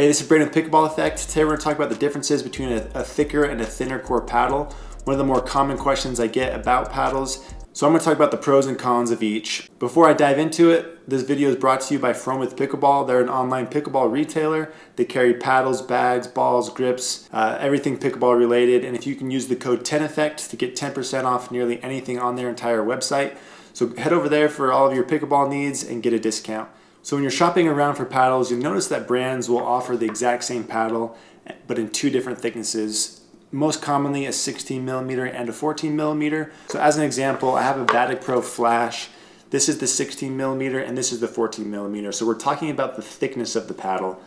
Hey, this is Brandon with Pickleball Effect. Today we're going to talk about the differences between a thicker and a thinner core paddle. One of the more common questions I get about paddles. So I'm going to talk about the pros and cons of each. Before I dive into it, this video is brought to you by From With Pickleball. They're an online pickleball retailer. They carry paddles, bags, balls, grips, everything pickleball related. And if you can use the code 10effect to get 10% off nearly anything on their entire website. So head over there for all of your pickleball needs and get a discount. So when you're shopping around for paddles, you'll notice that brands will offer the exact same paddle, but in two different thicknesses. Most commonly a 16 millimeter and a 14 millimeter. So as an example, I have a Vatic Pro Flash. This is the 16 millimeter and this is the 14 millimeter. So we're talking about the thickness of the paddle.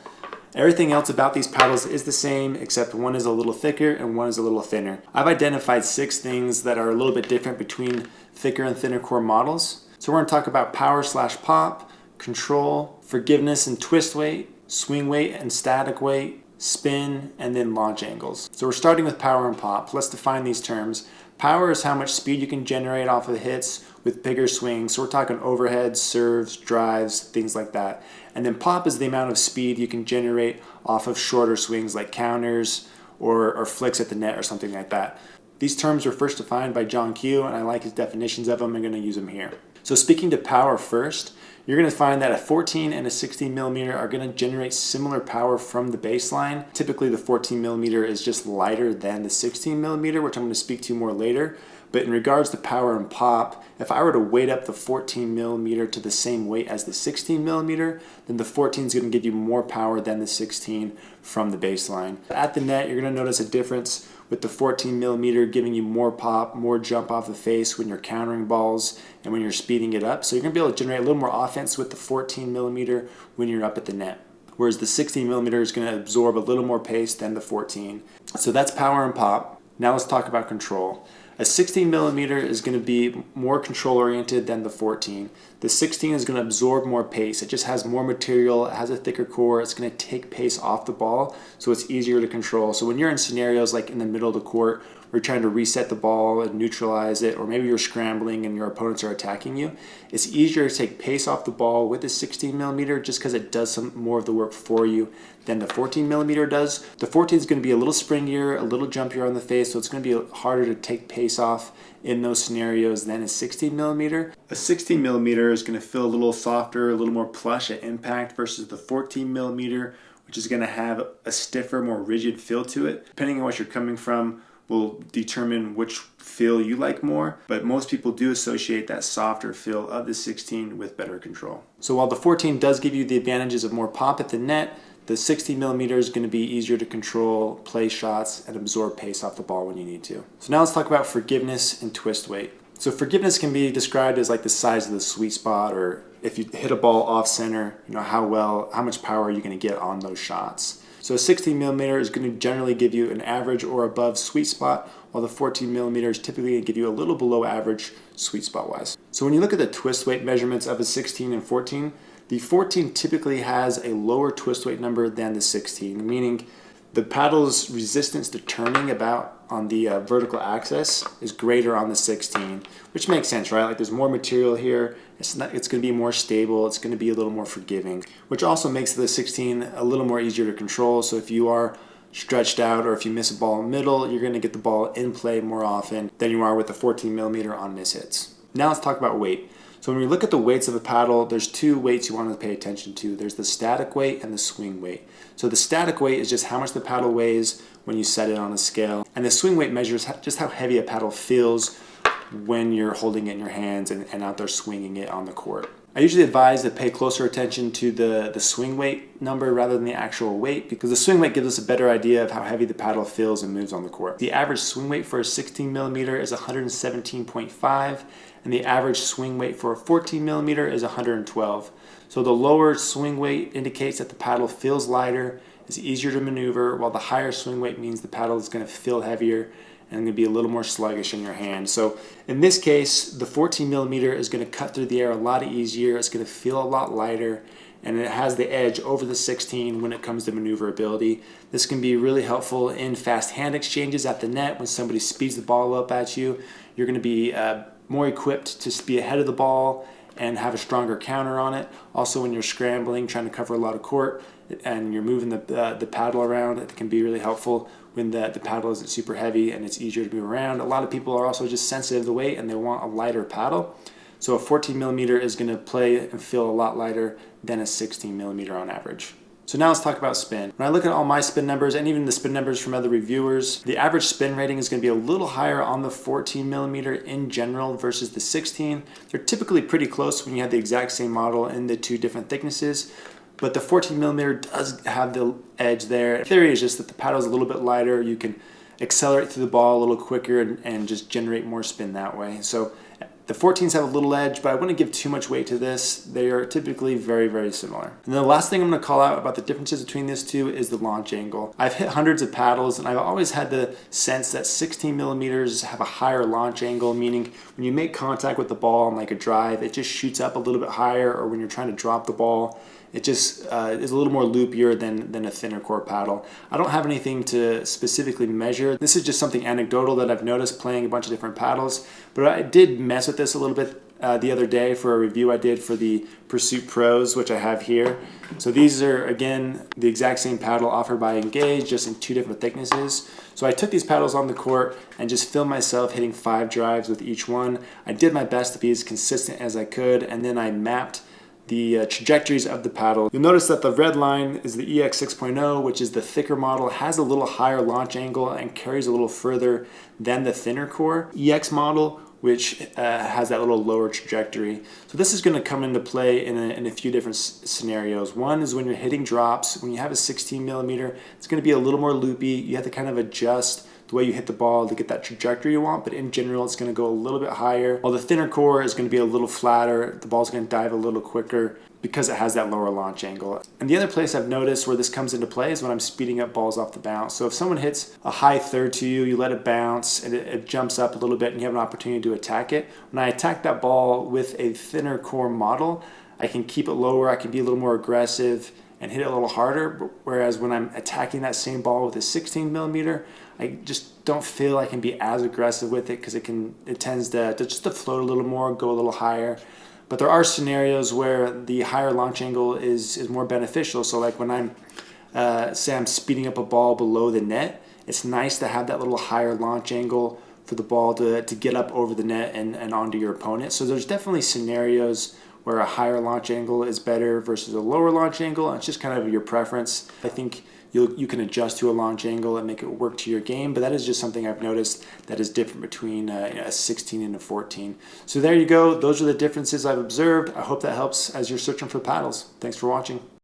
Everything else about these paddles is the same, except one is a little thicker and one is a little thinner. I've identified 6 things that are a little bit different between thicker and thinner core models. So we're going to talk about power/pop, control, forgiveness and twist weight, swing weight and static weight, spin, and then launch angles. So we're starting with power and pop. Let's define these terms. Power is how much speed you can generate off of hits with bigger swings. So we're talking overheads, serves, drives, things like that. And then pop is the amount of speed you can generate off of shorter swings like counters or flicks at the net or something like that. These terms were first defined by John Q, and I like his definitions of them. I'm going to use them here. So speaking to power first, you're going to find that a 14 and a 16 millimeter are going to generate similar power from the baseline. Typically the 14 millimeter is just lighter than the 16 millimeter, which I'm going to speak to more later. But in regards to power and pop, if I were to weight up the 14 millimeter to the same weight as the 16 millimeter, then the 14 is going to give you more power than the 16 from the baseline. At the net, you're going to notice a difference with the 14 millimeter giving you more pop, more jump off the face when you're countering balls and when you're speeding it up. So you're going to be able to generate a little more offense with the 14 millimeter when you're up at the net. Whereas the 16 millimeter is going to absorb a little more pace than the 14. So that's power and pop. Now let's talk about control. A 16 millimeter is going to be more control oriented than the 14. The 16 is going to absorb more pace. It just has more material, it has a thicker core, it's going to take pace off the ball, so it's easier to control. So when you're in scenarios like in the middle of the court, where you're trying to reset the ball and neutralize it, or maybe you're scrambling and your opponents are attacking you, it's easier to take pace off the ball with the 16 millimeter just because it does some more of the work for you than the 14 millimeter does. The 14 is going to be a little springier, a little jumpier on the face, so it's going to be harder to take pace off in those scenarios than a 16 millimeter. A 16 millimeter is going to feel a little softer, a little more plush at impact versus the 14 millimeter, which is going to have a stiffer, more rigid feel to it. Depending on what you're coming from will determine which feel you like more, but most people do associate that softer feel of the 16 with better control. So while the 14 does give you the advantages of more pop at the net, the 16 millimeter is going to be easier to control, play shots, and absorb pace off the ball when you need to. So now let's talk about forgiveness and twist weight. So forgiveness can be described as like the size of the sweet spot, or if you hit a ball off center, how much power are you going to get on those shots. So a 16 millimeter is going to generally give you an average or above sweet spot, while the 14 millimeter is typically going to give you a little below average sweet spot wise. So when you look at the twist weight measurements of a 16 and 14, the 14 typically has a lower twist weight number than the 16, meaning the paddle's resistance to turning about on the vertical axis is greater on the 16, which makes sense, right? Like there's more material here, it's going to be more stable, it's going to be a little more forgiving, which also makes the 16 a little more easier to control. So if you are stretched out or if you miss a ball in the middle, you're going to get the ball in play more often than you are with the 14 millimeter on miss hits. Now let's talk about weight. So when we look at the weights of a paddle, there's 2 weights you want to pay attention to. There's the static weight and the swing weight. So the static weight is just how much the paddle weighs when you set it on a scale. And the swing weight measures just how heavy a paddle feels when you're holding it in your hands and out there swinging it on the court. I usually advise to pay closer attention to the swing weight number rather than the actual weight, because the swing weight gives us a better idea of how heavy the paddle feels and moves on the court. The average swing weight for a 16 millimeter is 117.5, and the average swing weight for a 14 millimeter is 112. So the lower swing weight indicates that the paddle feels lighter, is easier to maneuver, while the higher swing weight means the paddle is going to feel heavier and going to be a little more sluggish in your hand. So in this case, the 14 millimeter is going to cut through the air a lot easier, it's going to feel a lot lighter, and it has the edge over the 16 when it comes to maneuverability. This can be really helpful in fast hand exchanges at the net. When somebody speeds the ball up at you, you're going to be more equipped to be ahead of the ball and have a stronger counter on it. Also when you're scrambling, trying to cover a lot of court, and you're moving the paddle around, it can be really helpful when the paddle isn't super heavy and it's easier to move around. A lot of people are also just sensitive to the weight and they want a lighter paddle. So a 14 millimeter is going to play and feel a lot lighter than a 16 millimeter on average. So now let's talk about spin. When I look at all my spin numbers and even the spin numbers from other reviewers, the average spin rating is going to be a little higher on the 14 millimeter in general versus the 16. They're typically pretty close when you have the exact same model in the two different thicknesses, but the 14 millimeter does have the edge there. The theory is just that the paddle is a little bit lighter. You can accelerate through the ball a little quicker and just generate more spin that way. So the 14s have a little edge, but I wouldn't give too much weight to this. They are typically very, very similar. And the last thing I'm going to call out about the differences between these two is the launch angle. I've hit hundreds of paddles, and I've always had the sense that 16 millimeters have a higher launch angle, meaning when you make contact with the ball on like a drive, it just shoots up a little bit higher, or when you're trying to drop the ball, it just is a little more loopier than a thinner core paddle. I don't have anything to specifically measure. This is just something anecdotal that I've noticed playing a bunch of different paddles, but I did mess with this a little bit the other day for a review I did for the Pursuit Pros, which I have here. So these are, again, the exact same paddle offered by Engage, just in two different thicknesses. So I took these paddles on the court and just filmed myself hitting 5 drives with each one. I did my best to be as consistent as I could, and then I mapped the trajectories of the paddle. You'll notice that the red line is the EX 6.0, which is the thicker model, has a little higher launch angle and carries a little further than the thinner core EX model, which has that little lower trajectory. So this is going to come into play in a few different scenarios. One is when you're hitting drops. When you have a 16 millimeter, it's going to be a little more loopy. You have to kind of adjust the way you hit the ball to get that trajectory you want, but in general it's going to go a little bit higher, while the thinner core is going to be a little flatter. The ball's going to dive a little quicker because it has that lower launch angle. And the other place I've noticed where this comes into play is when I'm speeding up balls off the bounce. So if someone hits a high third to you, you let it bounce and it jumps up a little bit and you have an opportunity to attack it. When I attack that ball with a thinner core model, I can keep it lower, I can be a little more aggressive and hit it a little harder, whereas when I'm attacking that same ball with a 16 millimeter, I just don't feel I can be as aggressive with it because it tends to just to float a little more, go a little higher. But there are scenarios where the higher launch angle is more beneficial. So like when say I'm speeding up a ball below the net, it's nice to have that little higher launch angle for the ball to get up over the net and onto your opponent. So there's definitely scenarios where a higher launch angle is better versus a lower launch angle. It's just kind of your preference. I think you can adjust to a launch angle and make it work to your game, but that is just something I've noticed that is different between a 16 and a 14. So there you go. Those are the differences I've observed. I hope that helps as you're searching for paddles. Thanks for watching.